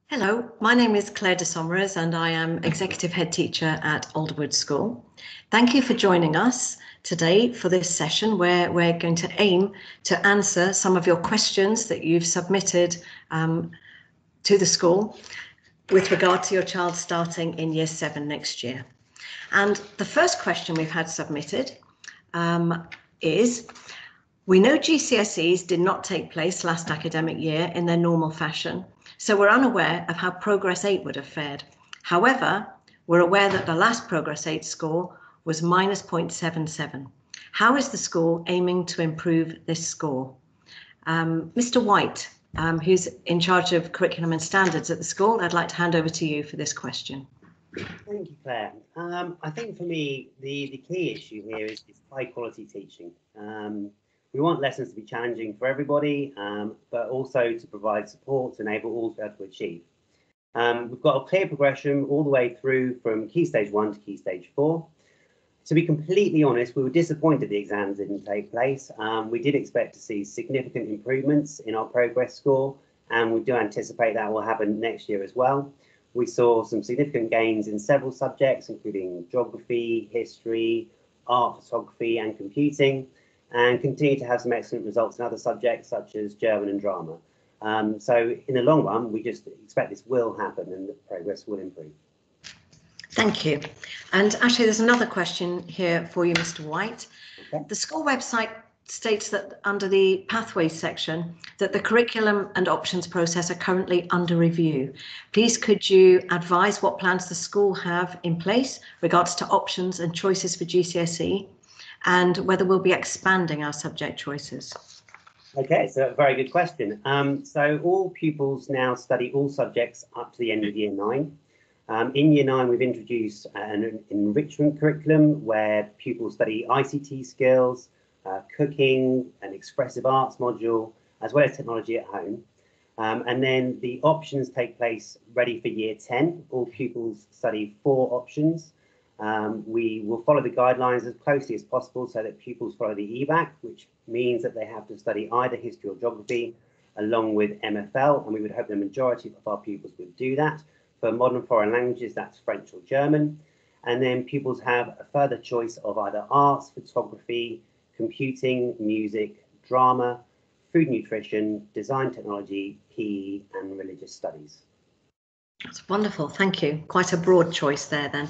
Hello, my name is Claire de Sausmarez and I am Executive Head Teacher at Alderwood School. Thank you for joining us today for this session where we're going to aim to answer some of your questions that you've submitted to the school with regard to your child starting in Year 7 next year. And the first question we've had submitted is, we know GCSEs did not take place last academic year in their normal fashion, so we're unaware of how Progress 8 would have fared. However, we're aware that the last Progress 8 score was minus 0.77. How is the school aiming to improve this score? Mr. White, who's in charge of curriculum and standards at the school, I'd like to hand over to you for this question. Thank you, Claire. I think for me, the key issue here is high quality teaching. We want lessons to be challenging for everybody, but also to provide support to enable all to be able to achieve. We've got a clear progression all the way through from Key Stage 1 to Key Stage 4. To be completely honest, we were disappointed the exams didn't take place. We did expect to see significant improvements in our progress score, and we do anticipate that will happen next year as well. We saw some significant gains in several subjects, including geography, history, art, photography, and computing, and continue to have some excellent results in other subjects such as German and drama. So in the long run, we just expect this will happen and that progress will improve. Thank you. And actually, there's another question here for you, Mr. White. Okay. The school website states that under the pathways section that the curriculum and options process are currently under review. Please could you advise what plans the school have in place regards to options and choices for GCSE, and whether we'll be expanding our subject choices? Okay, so a very good question. So all pupils now study all subjects up to the end of Year 9. In Year 9, we've introduced an enrichment curriculum where pupils study ICT skills, cooking, an expressive arts module, as well as technology at home. And then the options take place ready for Year 10. All pupils study 4 options. We will follow the guidelines as closely as possible so that pupils follow the EBAC, which means that they have to study either history or geography along with MFL, and we would hope the majority of our pupils would do that. For modern foreign languages, that's French or German. And then pupils have a further choice of either arts, photography, computing, music, drama, food nutrition, design technology, PE, and religious studies. That's wonderful, thank you. Quite a broad choice there then.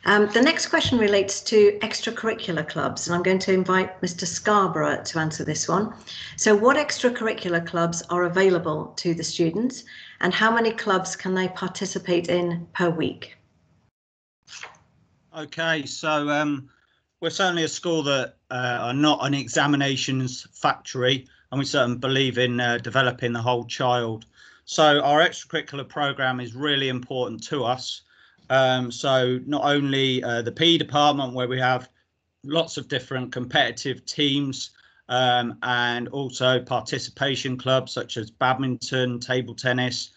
The next question relates to extracurricular clubs, and I'm going to invite Mr. Scarborough to answer this one. So what extracurricular clubs are available to the students, and how many clubs can they participate in per week? Okay, so we're certainly a school that are not an examinations factory, and we certainly believe in developing the whole child. So our extracurricular programme is really important to us. So not only the PE department, where we have lots of different competitive teams, and also participation clubs such as badminton, table tennis.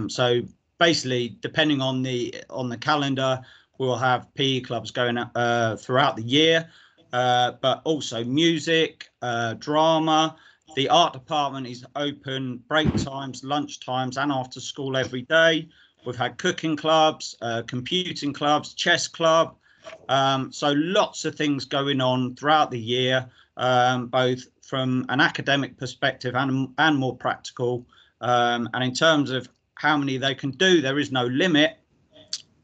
So basically, depending on the calendar, we'll have PE clubs going throughout the year, but also music, drama. The art department is open break times, lunch times, and after school every day. We've had cooking clubs, computing clubs, chess club. So lots of things going on throughout the year, both from an academic perspective and more practical. And in terms of how many they can do, there is no limit,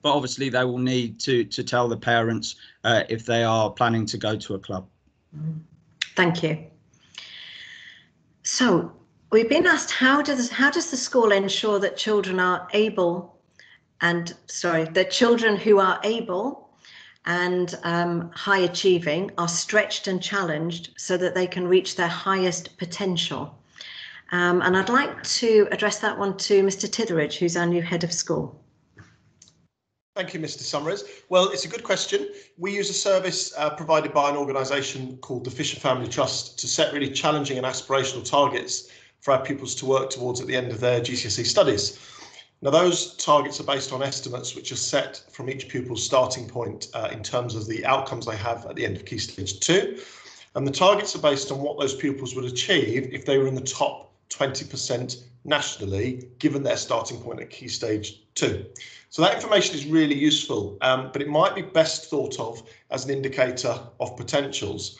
but obviously they will need to tell the parents if they are planning to go to a club. Thank you. So we've been asked, how does the school ensure that children are able, that children who are able and high achieving are stretched and challenged so that they can reach their highest potential? And I'd like to address that one to Mr. Titheridge, who's our new head of school. Thank you, Mr. Sausmarez. Well, it's a good question. We use a service provided by an organisation called the Fisher Family Trust to set really challenging and aspirational targets for our pupils to work towards at the end of their GCSE studies. Now, those targets are based on estimates which are set from each pupil's starting point in terms of the outcomes they have at the end of Key Stage 2. And the targets are based on what those pupils would achieve if they were in the top 20% nationally, given their starting point at Key Stage 2. So that information is really useful, but it might be best thought of as an indicator of potentials,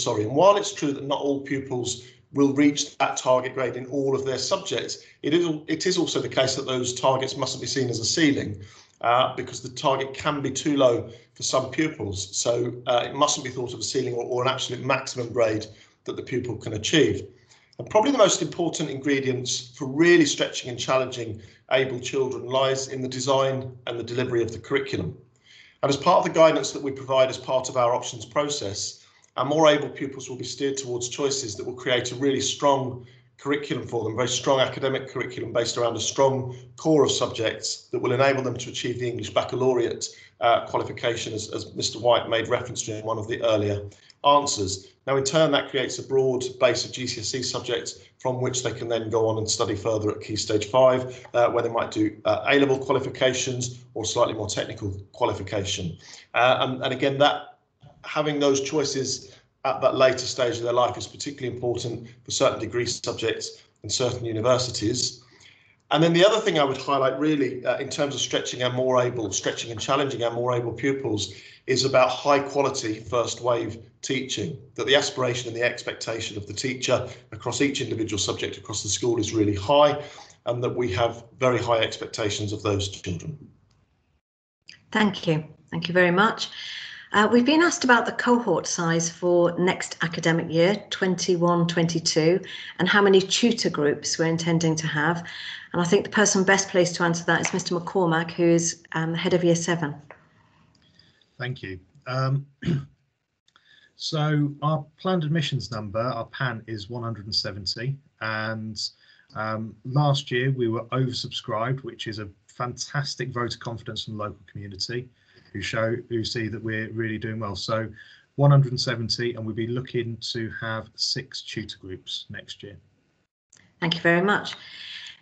sorry. And while it's true that not all pupils will reach that target grade in all of their subjects, it is also the case that those targets mustn't be seen as a ceiling, because the target can be too low for some pupils. So it mustn't be thought of as a ceiling or an absolute maximum grade that the pupil can achieve. And probably the most important ingredients for really stretching and challenging able children lies in the design and the delivery of the curriculum. And as part of the guidance that we provide as part of our options process, our more able pupils will be steered towards choices that will create a really strong curriculum for them, very strong academic curriculum based around a strong core of subjects that will enable them to achieve the English Baccalaureate qualification, as Mr. White made reference to in one of the earlier answers. Now, in turn, that creates a broad base of GCSE subjects from which they can then go on and study further at Key Stage 5, where they might do A-level qualifications or slightly more technical qualification. And again, that having those choices at that later stage of their life is particularly important for certain degree subjects and certain universities. And then the other thing I would highlight really in terms of stretching and challenging our more able pupils is about high quality first wave teaching, that the aspiration and the expectation of the teacher across each individual subject across the school is really high, and that we have very high expectations of those children. Thank you. Thank you very much. We've been asked about the cohort size for next academic year, 21-22, and how many tutor groups we're intending to have. And I think the person best placed to answer that is Mr McCormack, who is head of Year 7. Thank you. So our planned admissions number, our PAN, is 170, and last year we were oversubscribed, which is a fantastic vote of confidence from the local community, who see that we're really doing well. So 170, and we'll be looking to have 6 tutor groups next year. Thank you very much.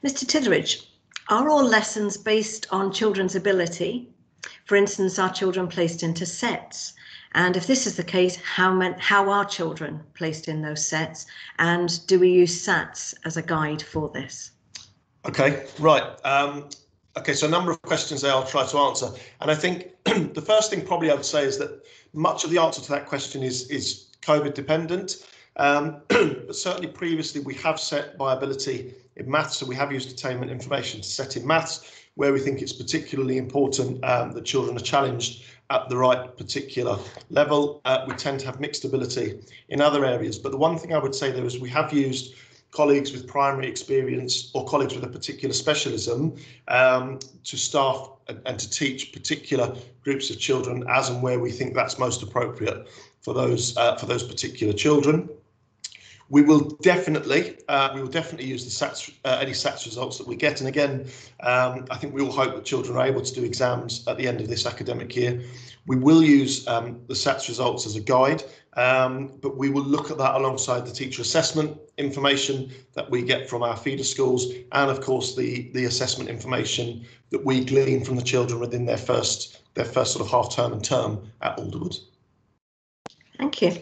Mr. Titheridge, are all lessons based on children's ability? For instance, are children placed into sets? And if this is the case, how are children placed in those sets? And do we use SATs as a guide for this? Okay, right. Okay, so a number of questions there I'll try to answer. And I think the first thing probably I would say is that much of the answer to that question is COVID dependent. But certainly previously we have set by ability in maths, so we have used attainment information to set in maths, where we think it's particularly important that children are challenged at the right particular level. We tend to have mixed ability in other areas, but the one thing I would say there is we have used colleagues with primary experience or colleagues with a particular specialism to staff and to teach particular groups of children as and where we think that's most appropriate for those particular children. We will definitely use the SATs, any SATs results that we get. And again, I think we all hope that children are able to do exams at the end of this academic year. We will use the SATs results as a guide, but we will look at that alongside the teacher assessment information that we get from our feeder schools, and of course the assessment information that we glean from the children within their first sort of half term and term at Alderwood. Thank you.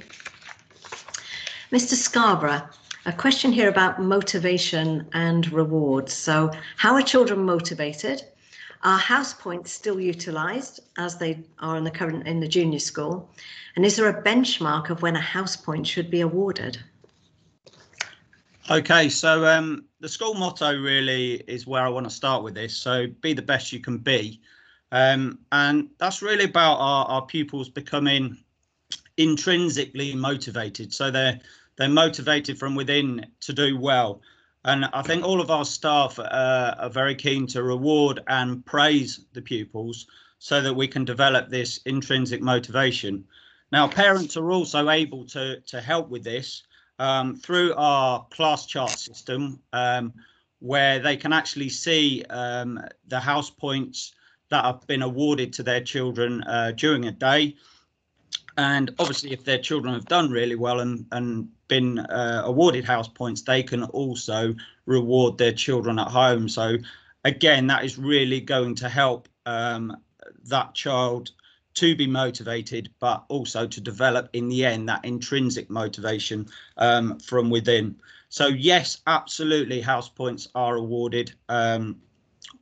Mr. Scarborough, a question here about motivation and rewards. So how are children motivated? Are house points still utilised as they are in the junior school? And is there a benchmark of when a house point should be awarded? Okay, so the school motto really is where I want to start with this. So be the best you can be. And that's really about our pupils becoming intrinsically motivated. So they're motivated from within to do well. And I think all of our staff are very keen to reward and praise the pupils so that we can develop this intrinsic motivation. Now, parents are also able to help with this through our class chart system, where they can actually see the house points that have been awarded to their children during a day. And obviously, if their children have done really well and been awarded house points, they can also reward their children at home. So again, that is really going to help that child to be motivated, but also to develop in the end that intrinsic motivation from within. So yes, absolutely, house points are awarded on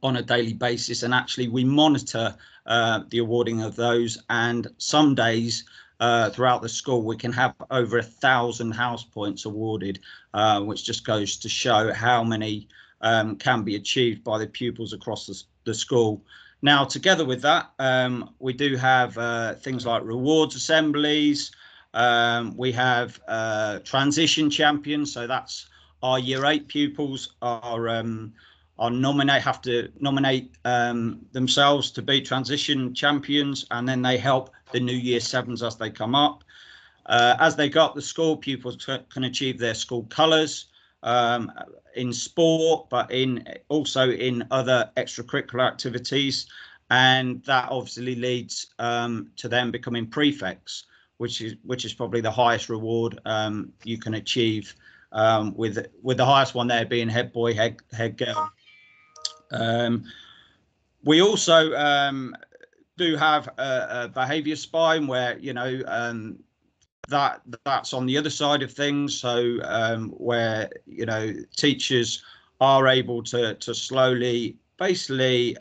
a daily basis, and actually we monitor the awarding of those, and some days throughout the school we can have over 1,000 house points awarded, which just goes to show how many can be achieved by the pupils across the school. Now, together with that, we do have things like rewards assemblies. We have transition champions, so that's our year 8 pupils have to nominate themselves to be transition champions, and then they help the new year 7s as they come up. As they go up the school, pupils can achieve their school colours in sport, but also in other extracurricular activities, and that obviously leads to them becoming prefects, which is probably the highest reward you can achieve, with the highest one there being head boy, head girl. We also do have a behaviour spine where, you know, that's on the other side of things. So where, you know, teachers are able to slowly, basically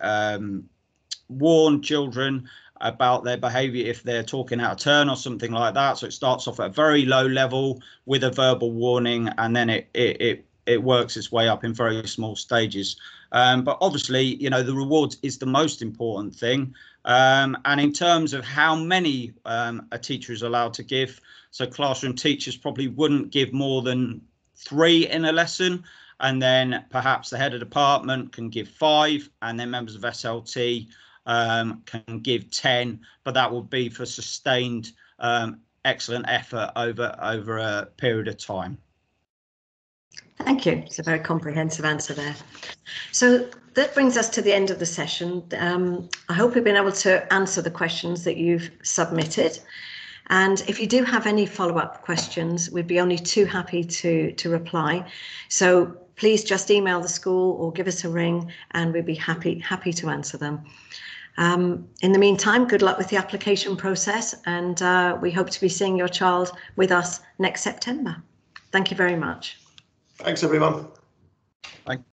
warn children about their behaviour if they're talking out of turn or something like that. So it starts off at a very low level with a verbal warning, and then it works its way up in very small stages. But obviously, you know, the rewards is the most important thing. And in terms of how many a teacher is allowed to give, so classroom teachers probably wouldn't give more than 3 in a lesson, and then perhaps the head of department can give 5, and then members of SLT can give 10, but that will be for sustained excellent effort over a period of time. Thank you. It's a very comprehensive answer there. So that brings us to the end of the session. I hope we've been able to answer the questions that you've submitted. And if you do have any follow-up questions, we'd be only too happy to reply. So please just email the school or give us a ring, and we'd be happy to answer them. In the meantime, good luck with the application process, and we hope to be seeing your child with us next September. Thank you very much. Thanks, everyone. Thank you.